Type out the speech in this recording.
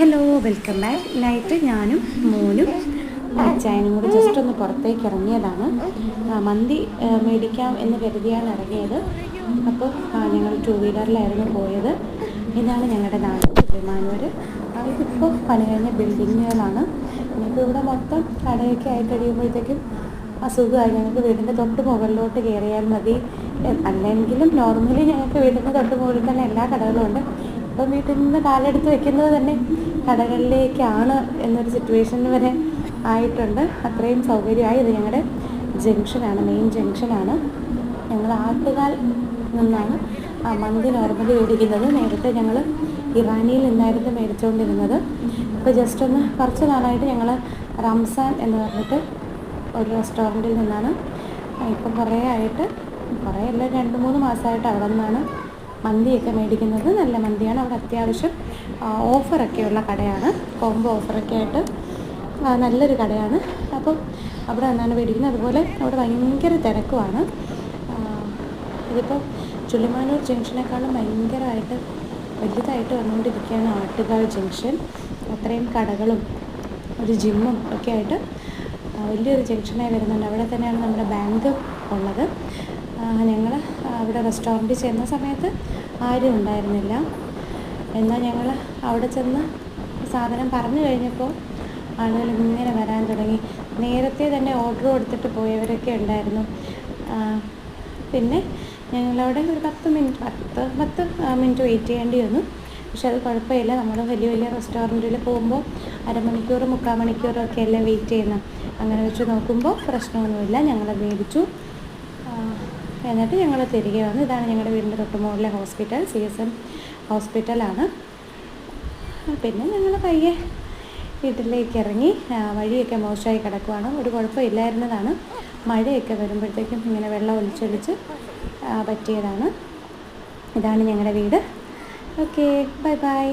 Hello, welcome back. Night ഞാനും മോനും അച്ചായനും കൂടി ജസ്റ്റ് ഒന്ന് പുറത്തേക്ക് ഇറങ്ങിയതാണ്. മന്തി മേടിക്കാം എന്ന് കരുതിയാണ് ഇറങ്ങിയത്. അപ്പോൾ ഞങ്ങൾ 2 വീലറിലായിരുന്നു പോയത്. ഇതാണ് ഞങ്ങളുടെ നാട് കുളിമാനൂർ. ഇതിപ്പോൾ പണി കഴിഞ്ഞ ബിൽഡിങ്ങുകളാണ്. ഇനിയിപ്പോൾ ഇവിടെ മൊത്തം കടയൊക്കെ ആയി കഴിയുമ്പോഴത്തേക്കും അസുഖമായി. ഞങ്ങൾക്ക് വീടിൻ്റെ തൊട്ട് മുകളിലോട്ട് കയറിയാൽ മതി. അല്ലെങ്കിലും നോർമലി ഞങ്ങൾക്ക് വീടിൻ്റെ തൊട്ട് മുകളിൽ തന്നെ എല്ലാ കടകളും ഉണ്ട്. ഇപ്പം വീട്ടിൽ നിന്ന് കാലെടുത്ത് വെക്കുന്നത് തന്നെ കടകളിലേക്കാണ് എന്നൊരു സിറ്റുവേഷൻ വരെ ആയിട്ടുണ്ട്. അത്രയും സൗകര്യമായി. ഇത് ഞങ്ങളുടെ ജംഗ്ഷനാണ്, മെയിൻ ജംഗ്ഷനാണ്. ഞങ്ങൾ ആട്ടുകാൽ നിന്നാണ് മന്തി നോർമലി മേടിക്കുന്നത്. നേരത്തെ ഞങ്ങൾ ഇറാനിയിൽ നിന്നായിരുന്നു മേടിച്ചുകൊണ്ടിരുന്നത്. ഇപ്പോൾ ജസ്റ്റ് ഒന്ന് കുറച്ച് നാളായിട്ട് ഞങ്ങൾ റംസാൻ എന്ന് പറഞ്ഞിട്ട് ഒരു റെസ്റ്റോറൻറ്റിൽ നിന്നാണ് ഇപ്പം കുറേ അല്ല 2-3 മാസമായിട്ട് അവിടെ നിന്നാണ് മന്തിയൊക്കെ മേടിക്കുന്നത്. നല്ല മന്തിയാണ്. അവിടെ അത്യാവശ്യം ഓഫറൊക്കെയുള്ള കടയാണ്. കോംബോ ഓഫറൊക്കെ ആയിട്ട് നല്ലൊരു കടയാണ്. അപ്പം അവിടെ നിന്നാണ് മേടിക്കുന്നത്. അതുപോലെ അവിടെ ഭയങ്കര തിരക്കുമാണ്. ഇതിപ്പോൾ ചുള്ളിമാനൂർ ജംഗ്ഷനേക്കാളും ഭയങ്കരമായിട്ട് വലുതായിട്ട് വന്നുകൊണ്ടിരിക്കുകയാണ് ആട്ടുകാൽ ജംഗ്ഷൻ. അത്രയും കടകളും ഒരു ജിമ്മും ഒക്കെ ആയിട്ട് വലിയൊരു ജംഗ്ഷനായി വരുന്നുണ്ട്. അവിടെ തന്നെയാണ് നമ്മുടെ ബാങ്ക് ഉള്ളത്. ഞങ്ങൾ അവിടെ റെസ്റ്റോറൻറ്റിൽ ചെന്ന സമയത്ത് ആരും ഉണ്ടായിരുന്നില്ല. എന്നാൽ ഞങ്ങൾ അവിടെ ചെന്ന് സാധനം പറഞ്ഞു കഴിഞ്ഞപ്പോൾ ആളുകൾ ഇങ്ങനെ വരാൻ തുടങ്ങി. നേരത്തെ തന്നെ ഓർഡർ കൊടുത്തിട്ട് പോയവരൊക്കെ ഉണ്ടായിരുന്നു. പിന്നെ ഞങ്ങളവിടെ ഒരു 10 മിനിറ്റ് വെയിറ്റ് ചെയ്യേണ്ടി വന്നു. പക്ഷെ അത് കുഴപ്പമില്ല. നമ്മൾ വലിയ വലിയ റെസ്റ്റോറൻറ്റിൽ പോകുമ്പോൾ അരമണിക്കൂർ 3/4 മണിക്കൂറൊക്കെ അല്ലേ വെയിറ്റ് ചെയ്യുന്നത്. അങ്ങനെ വെച്ച് നോക്കുമ്പോൾ പ്രശ്നമൊന്നുമില്ല. ഞങ്ങളത് മേടിച്ചു. എന്നിട്ട് ഞങ്ങൾ തിരികെ വന്നു. ഇതാണ് ഞങ്ങളുടെ വീടിൻ്റെ തൊട്ട് മുകളിലെ ഹോസ്പിറ്റൽ, CSM ഹോസ്പിറ്റലാണ്. പിന്നെ ഞങ്ങൾ പയ്യെ വീട്ടിലേക്ക് ഇറങ്ങി. വഴിയൊക്കെ മോശമായി കിടക്കുവാണ്. ഒരു കുഴപ്പമില്ലായിരുന്നതാണ്. മഴയൊക്കെ വരുമ്പോഴത്തേക്കും ഇങ്ങനെ വെള്ളം ഒലിച്ചൊലിച്ച് പറ്റിയതാണ്. ഇതാണ് ഞങ്ങളുടെ വീട്. Okay, bye bye.